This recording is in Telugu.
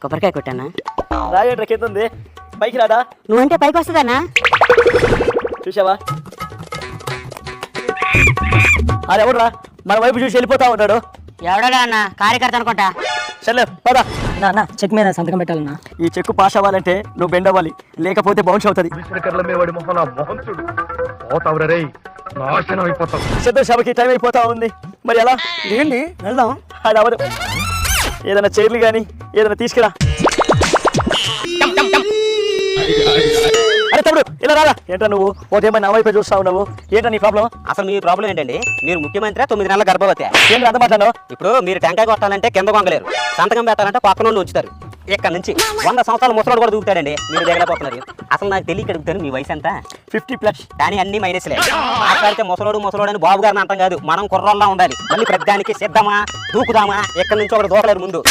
కొబ్బరికాయ కొట్టానా? రాయండి కింద పైకి రాదా? నువ్వంటే పైకి వస్తుందన్నా? చూసావా అది ఎవడురా మన వైపు చూసి వెళ్ళిపోతా ఉన్నాడు? ఎవడో అన్న కార్యకర్త అనుకుంటా. సర్లే పదా. నా చెక్ మీద సంతకం పెట్టాలన్నా. ఈ చెక్కు పాస్ అవ్వాలంటే నువ్వు బెండ్ అవ్వాలి, లేకపోతే బౌన్స్ అవుతుంది. సిద్ధ సభకి టైం అయిపోతా ఉంది, మరి ఎలా? ఏంటి వెళ్దాం? అది అవదు. ఏదైనా చైర్లు కానీ ఏదైనా తీసుకురా. అరే తమ్ముడు ఇలా రాదా? ఏంటో నువ్వు ఓటేమో నా వైపు చూస్తా ఉన్నావు, ఏంటో నీ ప్రాబ్లం? అసలు మీ ప్రాబ్లం ఏంటండి? మీరు ముఖ్యమంత్రి 9 నెలల గర్భవతి. ఏంటి అంత మాట్లాడు? ఇప్పుడు మీరు టెంకాయ కొట్టాలంటే కింద కొంగలేరు, సంతకం పెట్టాలంటే పక్క నుండి ఉంచుతారు. ఇక్కడ నుంచి 100 సంవత్సరాల ముసలోడు కూడా దూకుతాడండి, మీరు దిగలేకపోతున్నారు. అసలు నాకు తెలియక అడుగుతాను, మీ వయసు ఎంత? 50+. కానీ అన్ని మైనస్లే. మాట్లాడితే ముసలోడు అని బాబు గారిని అంటాం కాదు, మనం కుర్రోళ్ళ ఉండాలి. మళ్ళీ ప్రతిదానికి సిద్ధమా దూకుదామా, ఇక్కడ నుంచి ఒకటి దూకలేరు ముందు.